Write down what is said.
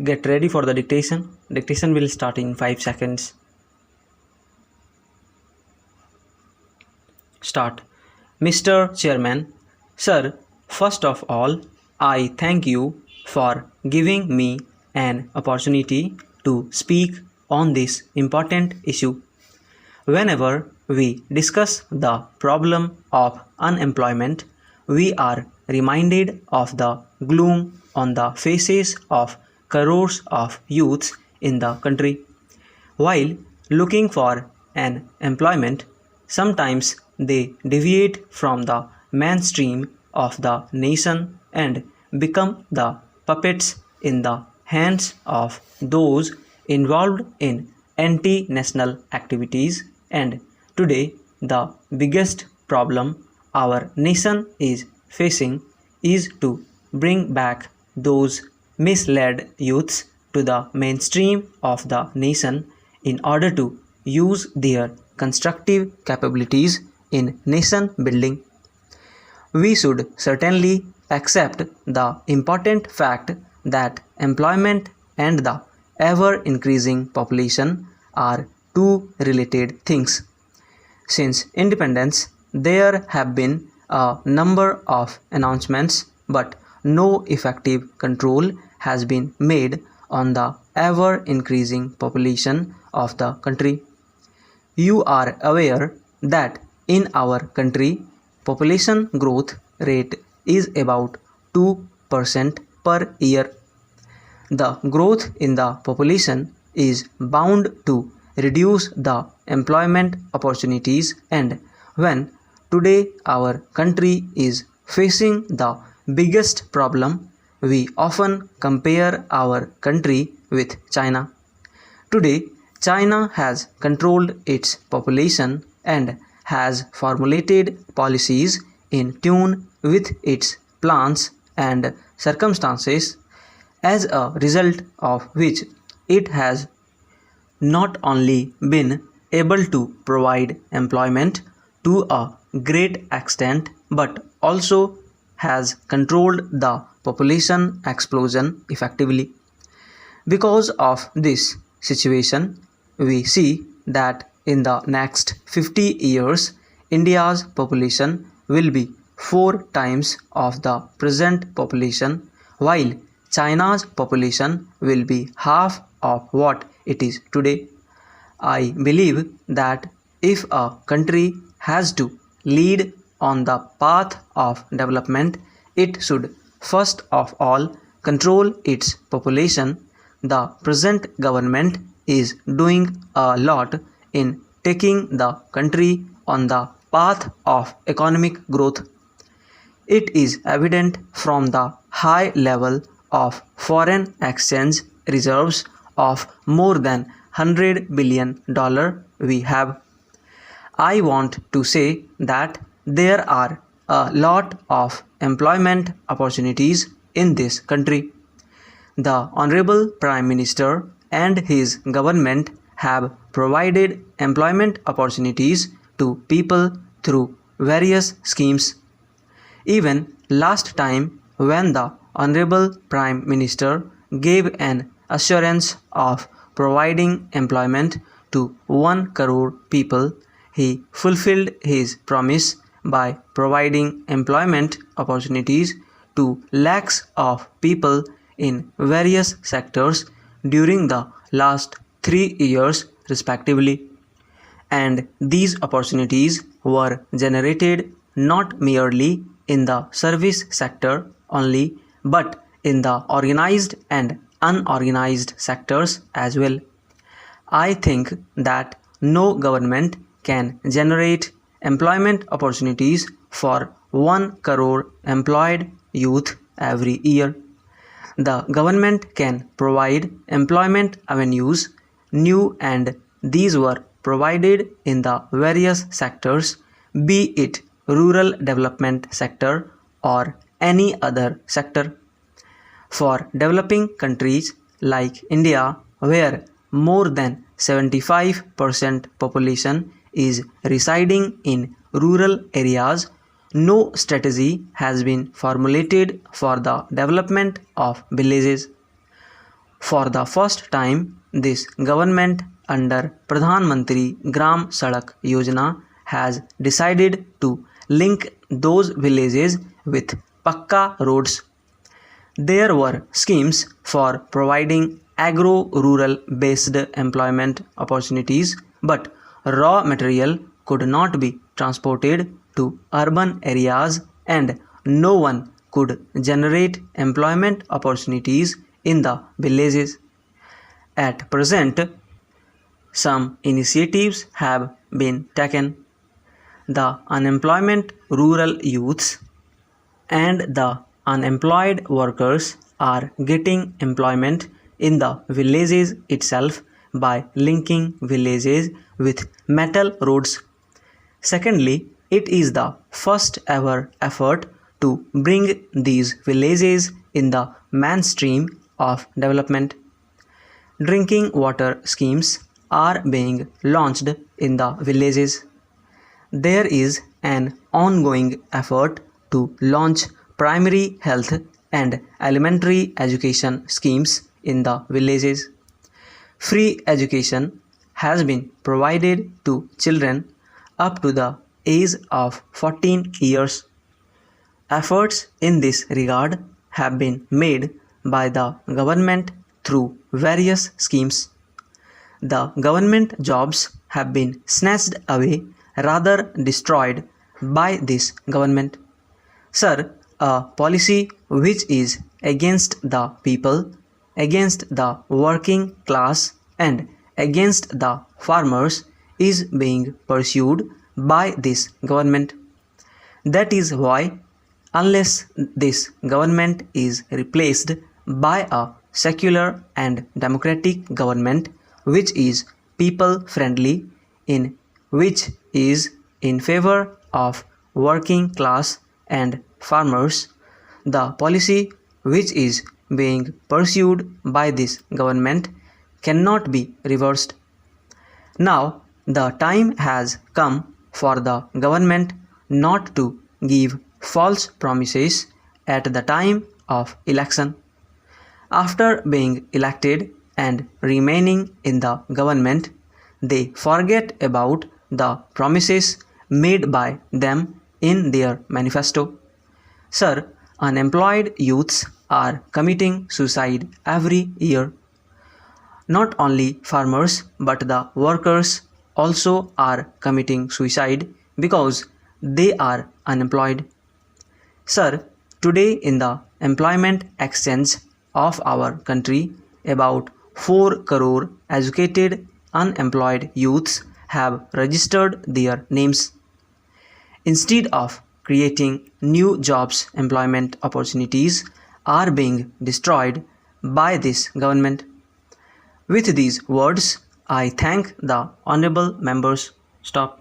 Get ready for the dictation. Dictation will start in 5 seconds. Start. Mr. Chairman, Sir, first of all, I thank you for giving me an opportunity to speak on this important issue. Whenever we discuss the problem of unemployment, we are reminded of the gloom on the faces of crores of youths in the country. While looking for an employment, sometimes they deviate from the mainstream of the nation and become the puppets in the hands of those involved in anti-national activities. And today, the biggest problem our nation is facing is to bring back those misled youths to the mainstream of the nation in order to use their constructive capabilities in nation building. We should certainly accept the important fact that employment and the ever increasing population are two related things. Since independence, there have been a number of announcements, but no effective control has been made on the ever increasing population of the country. You are aware that in our country, population growth rate is about 2% per year. The growth in the population is bound to reduce the employment opportunities, and when today our country is facing the biggest problem, we often compare our country with China. Today, China has controlled its population and has formulated policies in tune with its plans and circumstances, as a result of which it has not only been able to provide employment to a great extent but also has controlled the population explosion effectively. Because of this situation, we see that in the next 50 years, India's population will be 4 times of the present population, while China's population will be half of what it is today. I believe that if a country has to lead on the path of development, it should first of all control its population. The present government is doing a lot in taking the country on the path of economic growth. It is evident from the high level of foreign exchange reserves of more than $100 billion we have. I want to say that there are a lot of employment opportunities in this country. The Honorable Prime Minister and his government have provided employment opportunities to people through various schemes. Even last time, when the Honorable Prime Minister gave an assurance of providing employment to 1 crore people, he fulfilled his promise by providing employment opportunities to lakhs of people in various sectors during the last 3 years respectively. And these opportunities were generated not merely in the service sector only, but in the organized and unorganized sectors as well. I think that no government can generate employment opportunities for 1 crore employed youth every year. The government can provide employment avenues new, and these were provided in the various sectors, be it rural development sector or any other sector. For developing countries like India, where more than 75% population is residing in rural areas, no strategy has been formulated for the development of villages. For the first time, this government under Pradhan Mantri Gram Sadak Yojana has decided to link those villages with Pakka roads. There were schemes for providing agro-rural based employment opportunities, but raw material could not be transported to urban areas and no one could generate employment opportunities in the villages. At present, some initiatives have been taken. The unemployment rural youths and the unemployed workers are getting employment in the villages itself by linking villages with metal roads. Secondly, it is the first ever effort to bring these villages in the mainstream of development. Drinking water schemes are being launched in the villages. There is an ongoing effort to launch primary health and elementary education schemes in the villages. Free education has been provided to children up to the age of 14 years. Efforts in this regard have been made by the government through various schemes. The government jobs have been snatched away, rather destroyed by this government. Sir, a policy which is against the people, against the working class and against the farmers is being pursued by this government. That is why, unless this government is replaced by a secular and democratic government which is people friendly, in which is in favor of working class and farmers, the policy which is being pursued by this government cannot be reversed. Now the time has come for the government not to give false promises at the time of election. After being elected and remaining in the government, they forget about the promises made by them in their manifesto. Sir, unemployed youths are committing suicide every year. Not only farmers but the workers also are committing suicide because they are unemployed. Sir, today in the employment exchange of our country, about 4 crore educated unemployed youths have registered their names. Instead of creating new jobs, employment opportunities are being destroyed by this government. With these words, I thank the honorable members. Stop.